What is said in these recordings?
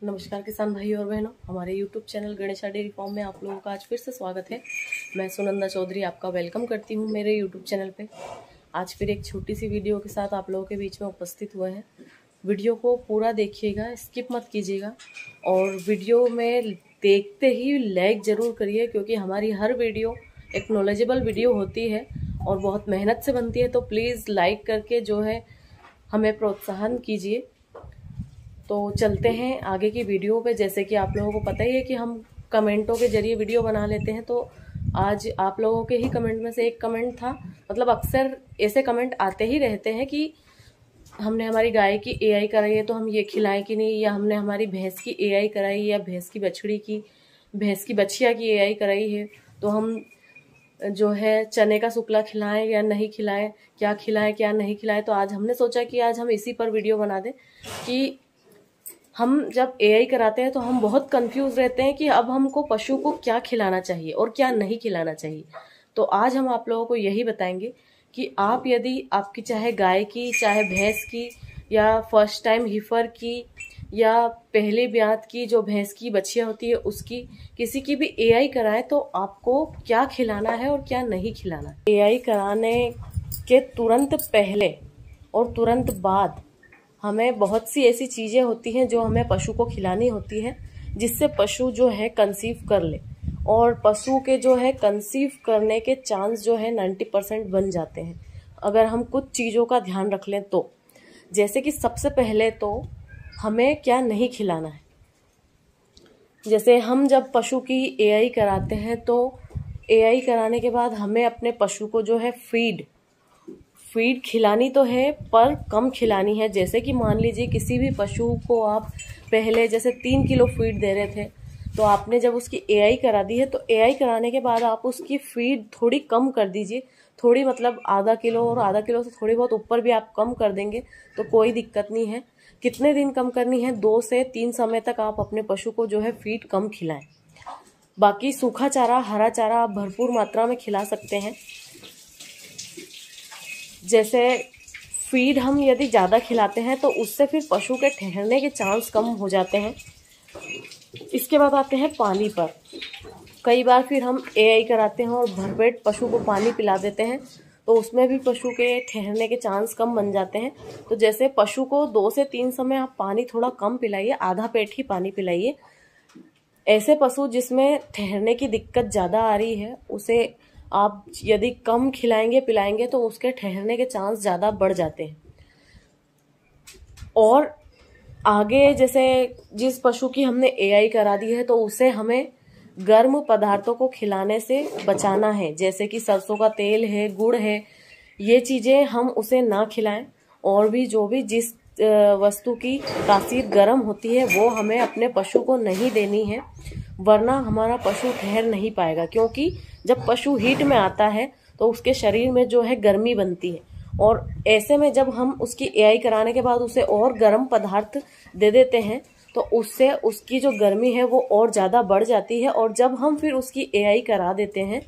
नमस्कार किसान भाई और बहनों, हमारे YouTube channel Ganesha dairy farm में आप लोगों का आज फिर से स्वागत है। मैं सुनंदा चौधरी आपका वेलकम करती हूं मेरे YouTube चैनल पे। आज फिर एक छोटी सी वीडियो के साथ आप लोगों के बीच में उपस्थित हुए हैं। वीडियो को पूरा देखिएगा, स्किप मत कीजिएगा और वीडियो में देखते ही लाइक ज़रूर करिए, क्योंकि हमारी हर वीडियो एक नॉलेजेबल वीडियो होती है और बहुत मेहनत से बनती है। तो प्लीज़ लाइक करके जो है हमें प्रोत्साहन कीजिए। तो चलते हैं आगे की वीडियो पे। जैसे कि आप लोगों को पता ही है कि हम कमेंटों के जरिए वीडियो बना लेते हैं, तो आज आप लोगों के ही कमेंट में से एक कमेंट था, मतलब अक्सर ऐसे कमेंट आते ही रहते हैं कि हमने हमारी गाय की एआई कराई है तो हम ये खिलाएं कि नहीं, या हमने हमारी भैंस की एआई कराई, या भैंस की बछिया की एआई कराई है तो हम जो है चने का सुकला खिलाएं या नहीं खिलाएं, क्या खिलाएं क्या नहीं खिलाएं। तो आज हमने सोचा कि आज हम इसी पर वीडियो बना दें कि हम जब एआई कराते हैं तो हम बहुत कंफ्यूज रहते हैं कि अब हमको पशु को क्या खिलाना चाहिए और क्या नहीं खिलाना चाहिए। तो आज हम आप लोगों को यही बताएंगे कि आप यदि आपकी चाहे गाय की, चाहे भैंस की, या फर्स्ट टाइम हीफर की, या पहले ब्यात की जो भैंस की बच्चियां होती है उसकी, किसी की भी एआई कराएं तो आपको क्या खिलाना है और क्या नहीं खिलाना है। एआई कराने के तुरंत पहले और तुरंत बाद हमें बहुत सी ऐसी चीजें होती हैं जो हमें पशु को खिलानी होती है, जिससे पशु जो है कंसीव कर ले। और पशु के जो है कंसीव करने के चांस जो है 90% बन जाते हैं अगर हम कुछ चीज़ों का ध्यान रख लें तो। जैसे कि सबसे पहले तो हमें क्या नहीं खिलाना है। जैसे हम जब पशु की एआई कराते हैं तो एआई कराने के बाद हमें अपने पशु को जो है फीड खिलानी तो है, पर कम खिलानी है। जैसे कि मान लीजिए किसी भी पशु को आप पहले जैसे 3 किलो फीड दे रहे थे, तो आपने जब उसकी एआई करा दी है तो एआई कराने के बाद आप उसकी फीड थोड़ी कम कर दीजिए। थोड़ी मतलब आधा किलो, और आधा किलो से थोड़ी बहुत ऊपर भी आप कम कर देंगे तो कोई दिक्कत नहीं है। कितने दिन कम करनी है? 2 से 3 समय तक आप अपने पशु को जो है फीड कम खिलाएं। बाकी सूखा चारा, हरा चारा आप भरपूर मात्रा में खिला सकते हैं। जैसे फीड हम यदि ज़्यादा खिलाते हैं तो उससे फिर पशु के ठहरने के चांस कम हो जाते हैं। इसके बाद आते हैं पानी पर। कई बार फिर हम एआई कराते हैं और भरपेट पशु को पानी पिला देते हैं, तो उसमें भी पशु के ठहरने के चांस कम बन जाते हैं। तो जैसे पशु को 2 से 3 समय आप पानी थोड़ा कम पिलाइए, आधा पेट ही पानी पिलाइए। ऐसे पशु जिसमें ठहरने की दिक्कत ज़्यादा आ रही है, उसे आप यदि कम खिलाएंगे पिलाएंगे तो उसके ठहरने के चांस ज़्यादा बढ़ जाते हैं। और आगे जैसे जिस पशु की हमने एआई करा दी है तो उसे हमें गर्म पदार्थों को खिलाने से बचाना है। जैसे कि सरसों का तेल है, गुड़ है, ये चीज़ें हम उसे ना खिलाएं। और भी जो भी जिस वस्तु की तासीर गर्म होती है वो हमें अपने पशु को नहीं देनी है, वरना हमारा पशु ठहर नहीं पाएगा। क्योंकि जब पशु हीट में आता है तो उसके शरीर में जो है गर्मी बनती है, और ऐसे में जब हम उसकी एआई कराने के बाद उसे और गर्म पदार्थ दे देते हैं तो उससे उसकी जो गर्मी है वो और ज़्यादा बढ़ जाती है। और जब हम फिर उसकी एआई करा देते हैं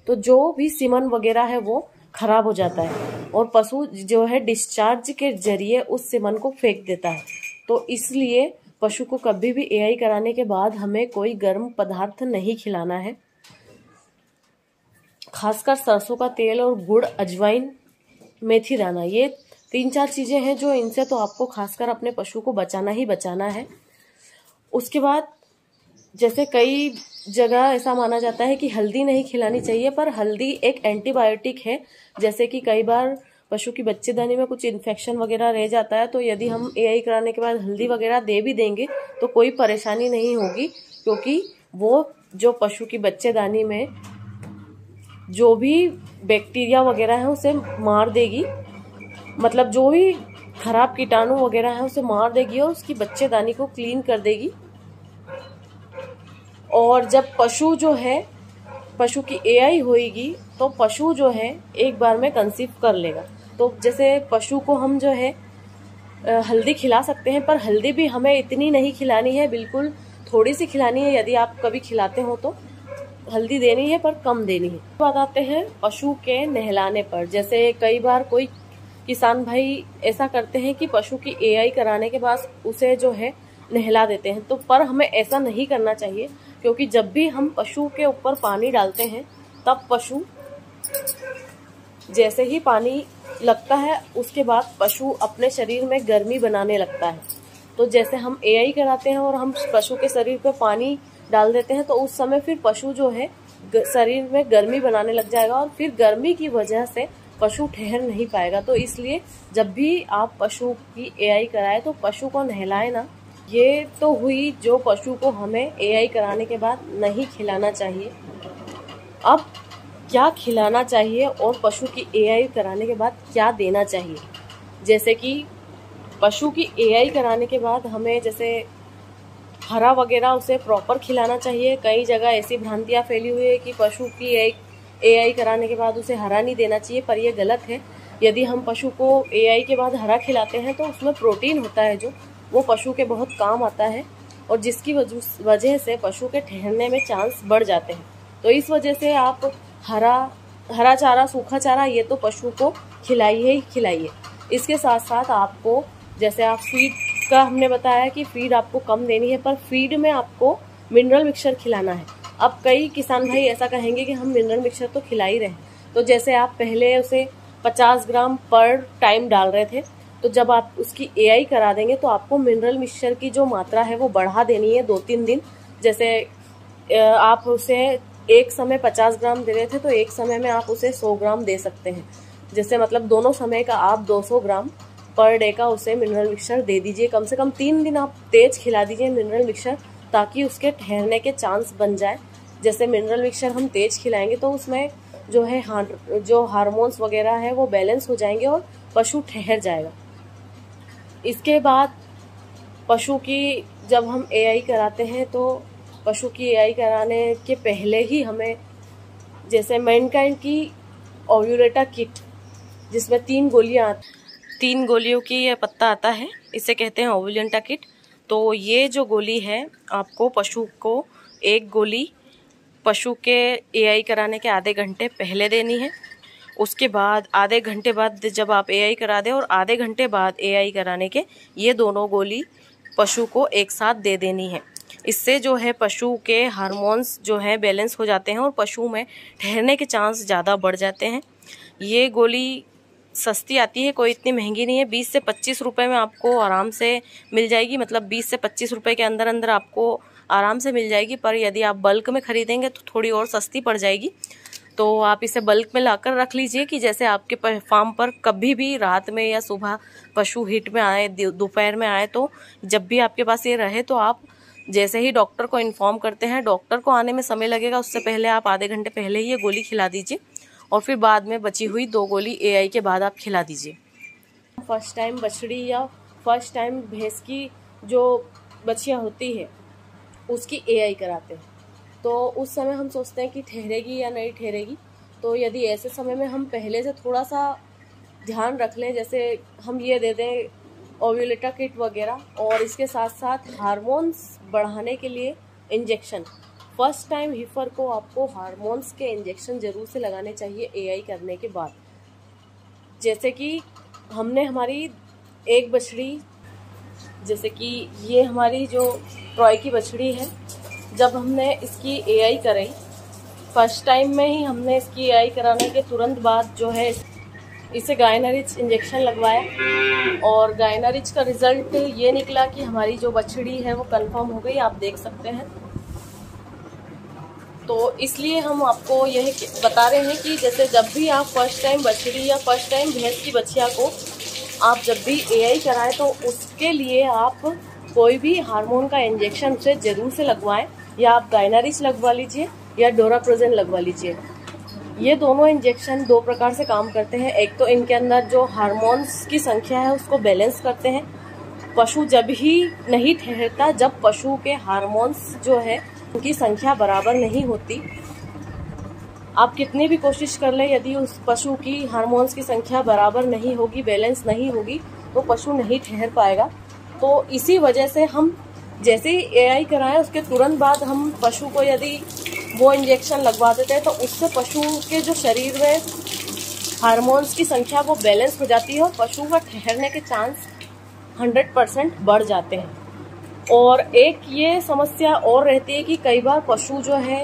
तो जो भी सीमन वगैरह है वो खराब हो जाता है, और पशु जो है डिस्चार्ज के जरिए उस सीमन को फेंक देता है। तो इसलिए पशु को कभी भी एआई कराने के बाद हमें कोई गर्म पदार्थ नहीं खिलाना है। खासकर सरसों का तेल और गुड़, अजवाइन, मेथी दाना, ये 3-4 चीजें हैं जो इनसे तो आपको खासकर अपने पशु को बचाना ही बचाना है। उसके बाद जैसे कई जगह ऐसा माना जाता है कि हल्दी नहीं खिलानी चाहिए, पर हल्दी एक एंटीबायोटिक है। जैसे कि कई बार पशु की बच्चेदानी में कुछ इन्फेक्शन वगैरह रह जाता है, तो यदि हम एआई कराने के बाद हल्दी वगैरह दे भी देंगे तो कोई परेशानी नहीं होगी, क्योंकि वो जो पशु की बच्चेदानी में जो भी बैक्टीरिया वगैरह है उसे मार देगी। मतलब जो भी खराब कीटाणु वगैरह है उसे मार देगी और उसकी बच्चेदानी को क्लीन कर देगी। और जब पशु जो है, पशु की एआई होएगी तो पशु जो है एक बार में कंसीव कर लेगा। तो जैसे पशु को हम जो है हल्दी खिला सकते हैं, पर हल्दी भी हमें इतनी नहीं खिलानी है, बिल्कुल थोड़ी सी खिलानी है। यदि आप कभी खिलाते हो तो हल्दी देनी है, पर कम देनी है। बात आते हैं पशु के नहलाने पर। जैसे कई बार कोई किसान भाई ऐसा करते हैं कि पशु की एआई कराने के बाद उसे जो है नहला देते हैं। तो पर हमें ऐसा नहीं करना चाहिए, क्योंकि जब भी हम पशु के ऊपर पानी डालते हैं तब पशु जैसे ही पानी लगता है उसके बाद पशु अपने शरीर में गर्मी बनाने लगता है। तो जैसे हम एआई कराते हैं और हम पशु के शरीर पे पानी डाल देते हैं तो उस समय फिर पशु जो है शरीर में गर्मी बनाने लग जाएगा और फिर गर्मी की वजह से पशु ठहर नहीं पाएगा। तो इसलिए जब भी आप पशु की एआई कराए तो पशु को नहलाए ना। ये तो हुई जो पशु को हमें एआई कराने के बाद नहीं खिलाना चाहिए। अब क्या खिलाना चाहिए और पशु की एआई कराने के बाद क्या देना चाहिए। जैसे कि पशु की एआई कराने के बाद हमें जैसे हरा वगैरह उसे प्रॉपर खिलाना चाहिए। कई जगह ऐसी भ्रांतियाँ फैली हुई है कि पशु की एआई कराने के बाद उसे हरा नहीं देना चाहिए, पर यह गलत है। यदि हम पशु को एआई के बाद हरा खिलाते हैं तो उसमें प्रोटीन होता है जो वो पशु के बहुत काम आता है और जिसकी वजह से पशु के ठहरने में चांस बढ़ जाते हैं। तो इस वजह से आप हरा चारा, सूखा चारा ये तो पशु को खिलाइए ही खिलाइए। इसके साथ साथ आपको जैसे आप फीड का हमने बताया कि फीड आपको कम देनी है, पर फीड में आपको मिनरल मिक्सचर खिलाना है। अब कई किसान भाई ऐसा कहेंगे कि हम मिनरल मिक्सचर तो खिला ही रहे हैं, तो जैसे आप पहले उसे 50 ग्राम पर टाइम डाल रहे थे, तो जब आप उसकी एआई करा देंगे तो आपको मिनरल मिक्सचर की जो मात्रा है वो बढ़ा देनी है 2-3 दिन। जैसे आप उसे एक समय 50 ग्राम दे रहे थे तो एक समय में आप उसे 100 ग्राम दे सकते हैं। जैसे मतलब दोनों समय का आप 200 ग्राम पर डे का उसे मिनरल मिक्सचर दे दीजिए। कम से कम 3 दिन आप तेज खिला दीजिए मिनरल मिक्सचर, ताकि उसके ठहरने के चांस बन जाए। जैसे मिनरल मिक्सचर हम तेज खिलाएंगे तो उसमें जो है जो हार्मोन्स वगैरह है वो बैलेंस हो जाएंगे और पशु ठहर जाएगा। इसके बाद पशु की जब हम एआई कराते हैं तो पशु की एआई कराने के पहले ही हमें जैसे मैनकाइंड की ओव्यूलेटा किट, जिसमें 3 गोलियों की ये पत्ता आता है, इसे कहते हैं ओव्यूलेटा किट। तो ये जो गोली है आपको पशु को 1 गोली पशु के एआई कराने के आधे घंटे पहले देनी है। उसके बाद आधे घंटे बाद जब आप एआई करा दें और आधे घंटे बाद एआई कराने के ये दोनों गोली पशु को एक साथ दे देनी है। इससे जो है पशु के हार्मोन्स जो है बैलेंस हो जाते हैं और पशु में ठहरने के चांस ज़्यादा बढ़ जाते हैं। ये गोली सस्ती आती है, कोई इतनी महंगी नहीं है। 20 से 25 रुपए में आपको आराम से मिल जाएगी, मतलब 20 से 25 रुपए के अंदर अंदर आपको आराम से मिल जाएगी। पर यदि आप बल्क में खरीदेंगे तो थोड़ी और सस्ती पड़ जाएगी। तो आप इसे बल्क में लाकर रख लीजिए कि जैसे आपके फार्म पर कभी भी रात में या सुबह पशु हीट में आए, दोपहर में आए, तो जब भी आपके पास ये रहे तो आप जैसे ही डॉक्टर को इन्फॉर्म करते हैं, डॉक्टर को आने में समय लगेगा, उससे पहले आप आधे घंटे पहले ही ये गोली खिला दीजिए और फिर बाद में बची हुई 2 गोली एआई के बाद आप खिला दीजिए। फर्स्ट टाइम बछड़ी या फर्स्ट टाइम भैंस की जो बछिया होती है उसकी एआई कराते हैं, तो उस समय हम सोचते हैं कि ठहरेगी या नहीं ठहरेगी। तो यदि ऐसे समय में हम पहले से थोड़ा सा ध्यान रख लें, जैसे हम ये दे दें ओव्यूलेटा किट वगैरह, और इसके साथ साथ हार्मोन्स बढ़ाने के लिए इंजेक्शन। फर्स्ट टाइम हीफर को आपको हार्मोन्स के इंजेक्शन ज़रूर से लगाने चाहिए एआई करने के बाद। जैसे कि हमने हमारी एक बछड़ी, जैसे कि ये हमारी जो ट्रॉय की बछड़ी है, जब हमने इसकी एआई कराई फर्स्ट टाइम में ही हमने इसकी एआई कराने के तुरंत बाद जो है इसे गायनारिच इंजेक्शन लगवाया और गायनारिच का रिजल्ट ये निकला कि हमारी जो बछड़ी है वो कंफर्म हो गई, आप देख सकते हैं। तो इसलिए हम आपको यह बता रहे हैं कि जैसे जब भी आप फर्स्ट टाइम बछड़ी या फर्स्ट टाइम भैंस की बछिया को आप जब भी एआई कराएं तो उसके लिए आप कोई भी हार्मोन का इंजेक्शन उसे जरूर से लगवाएं, या आप गायनारिच लगवा लीजिए या डोराप्रोजेन लगवा लीजिए। ये दोनों इंजेक्शन 2 प्रकार से काम करते हैं। एक तो इनके अंदर जो हार्मोन्स की संख्या है उसको बैलेंस करते हैं। पशु जब ही नहीं ठहरता जब पशु के हार्मोन्स जो है उनकी संख्या बराबर नहीं होती। आप कितनी भी कोशिश कर ले, यदि उस पशु की हार्मोन्स की संख्या बराबर नहीं होगी, बैलेंस नहीं होगी, तो पशु नहीं ठहर पाएगा। तो इसी वजह से हम जैसे ही एआई कराएं उसके तुरंत बाद हम पशु को यदि वो इंजेक्शन लगवा देते हैं तो उससे पशु के जो शरीर में हार्मोन्स की संख्या वो बैलेंस हो जाती है और पशु का ठहरने के चांस 100% बढ़ जाते हैं। और एक ये समस्या और रहती है कि कई बार पशु जो है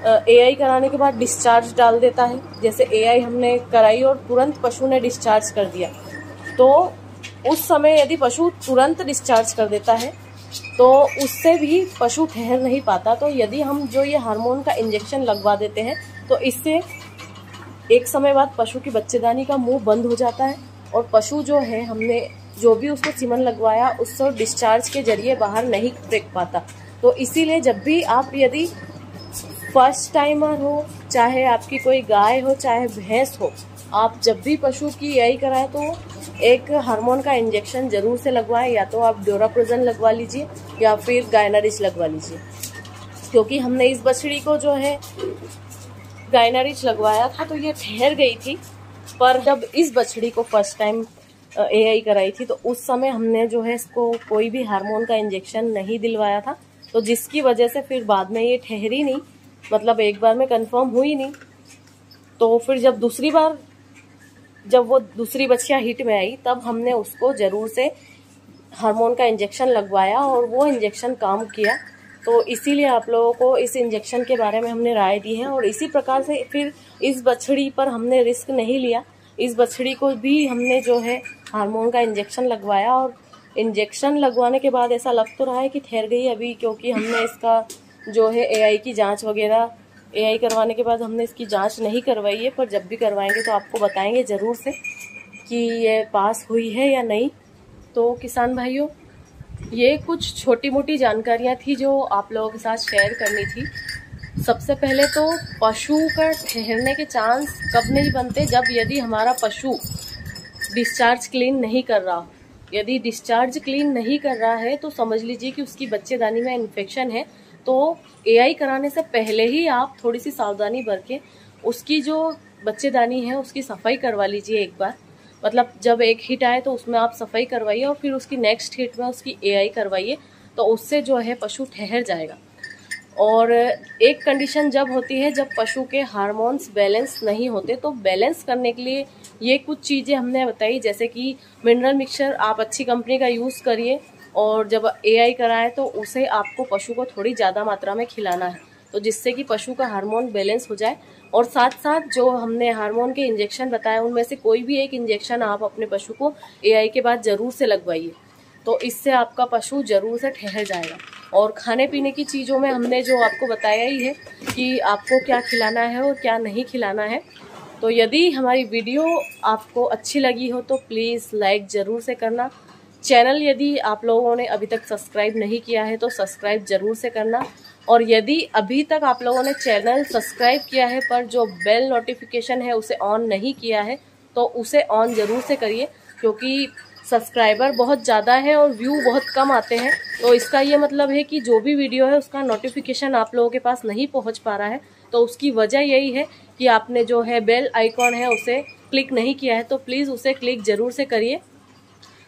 एआई कराने के बाद डिस्चार्ज डाल देता है। जैसे एआई हमने कराई और तुरंत पशु ने डिस्चार्ज कर दिया, तो उस समय यदि पशु तुरंत डिस्चार्ज कर देता है तो उससे भी पशु ठहर नहीं पाता। तो यदि हम जो ये हार्मोन का इंजेक्शन लगवा देते हैं तो इससे एक समय बाद पशु की बच्चेदानी का मुंह बंद हो जाता है और पशु जो है हमने जो भी उसको सीमन लगवाया उससे डिस्चार्ज के जरिए बाहर नहीं फेंक पाता। तो इसीलिए जब भी आप यदि फर्स्ट टाइमर हो, चाहे आपकी कोई गाय हो चाहे भैंस हो, आप जब भी पशु की एआई कराएं तो एक हार्मोन का इंजेक्शन जरूर से लगवाएं। या तो आप डोराप्रोजन लगवा लीजिए या फिर गायनारिच लगवा लीजिए, क्योंकि हमने इस बछड़ी को जो है गायनारिच लगवाया था तो ये ठहर गई थी। पर जब इस बछड़ी को फर्स्ट टाइम एआई कराई थी तो उस समय हमने जो है इसको कोई भी हार्मोन का इंजेक्शन नहीं दिलवाया था, तो जिसकी वजह से फिर बाद में ये ठहरी नहीं, मतलब एक बार में कंफर्म हुई नहीं। तो फिर जब वो दूसरी बछिया हिट में आई तब हमने उसको जरूर से हार्मोन का इंजेक्शन लगवाया और वो इंजेक्शन काम किया। तो इसीलिए आप लोगों को इस इंजेक्शन के बारे में हमने राय दी है। और इसी प्रकार से फिर इस बछड़ी पर हमने रिस्क नहीं लिया, इस बछड़ी को भी हमने जो है हार्मोन का इंजेक्शन लगवाया और इंजेक्शन लगवाने के बाद ऐसा लग तो रहा है कि ठहर गई अभी, क्योंकि हमने इसका जो है एआई की जांच वगैरह एआई करवाने के बाद हमने इसकी जांच नहीं करवाई है, पर जब भी करवाएंगे तो आपको बताएंगे ज़रूर से कि ये पास हुई है या नहीं। तो किसान भाइयों, ये कुछ छोटी मोटी जानकारियाँ थी जो आप लोगों के साथ शेयर करनी थी। सबसे पहले तो पशु का ठहरने के चांस कब नहीं बनते, जब यदि हमारा पशु डिस्चार्ज क्लीन नहीं कर रहा। यदि डिस्चार्ज क्लीन नहीं कर रहा है तो समझ लीजिए कि उसकी बच्चेदानी में इन्फेक्शन है। तो एआई कराने से पहले ही आप थोड़ी सी सावधानी बरतें, उसकी जो बच्चेदानी है उसकी सफाई करवा लीजिए एक बार। मतलब जब एक हिट आए तो उसमें आप सफाई करवाइए और फिर उसकी नेक्स्ट हिट में उसकी एआई करवाइए, तो उससे जो है पशु ठहर जाएगा। और एक कंडीशन जब होती है जब पशु के हार्मोन्स बैलेंस नहीं होते, तो बैलेंस करने के लिए ये कुछ चीज़ें हमने बताई, जैसे कि मिनरल मिक्सचर आप अच्छी कंपनी का यूज़ करिए और जब एआई कराएं तो उसे आपको पशु को थोड़ी ज़्यादा मात्रा में खिलाना है, तो जिससे कि पशु का हार्मोन बैलेंस हो जाए। और साथ साथ जो हमने हार्मोन के इंजेक्शन बताए उनमें से कोई भी एक इंजेक्शन आप अपने पशु को एआई के बाद ज़रूर से लगवाइए, तो इससे आपका पशु ज़रूर से ठहर जाएगा। और खाने पीने की चीज़ों में हमने जो आपको बताया ही है कि आपको क्या खिलाना है और क्या नहीं खिलाना है। तो यदि हमारी वीडियो आपको अच्छी लगी हो तो प्लीज़ लाइक ज़रूर से करना। चैनल यदि आप लोगों ने अभी तक सब्सक्राइब नहीं किया है तो सब्सक्राइब ज़रूर से करना। और यदि अभी तक आप लोगों ने चैनल सब्सक्राइब किया है पर जो बेल नोटिफिकेशन है उसे ऑन नहीं किया है तो उसे ऑन ज़रूर से करिए, क्योंकि सब्सक्राइबर बहुत ज़्यादा है और व्यू बहुत कम आते हैं। तो इसका ये मतलब है कि जो भी वीडियो है उसका नोटिफिकेशन आप लोगों के पास नहीं पहुंच पा रहा है। तो उसकी वजह यही है कि आपने जो है बेल आइकॉन है उसे क्लिक नहीं किया है, तो प्लीज़ उसे क्लिक ज़रूर से करिए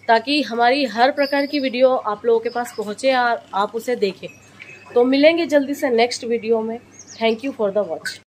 ताकि हमारी हर प्रकार की वीडियो आप लोगों के पास पहुँचे और आप उसे देखें। तो मिलेंगे जल्दी से नेक्स्ट वीडियो में। Thank you for the watch.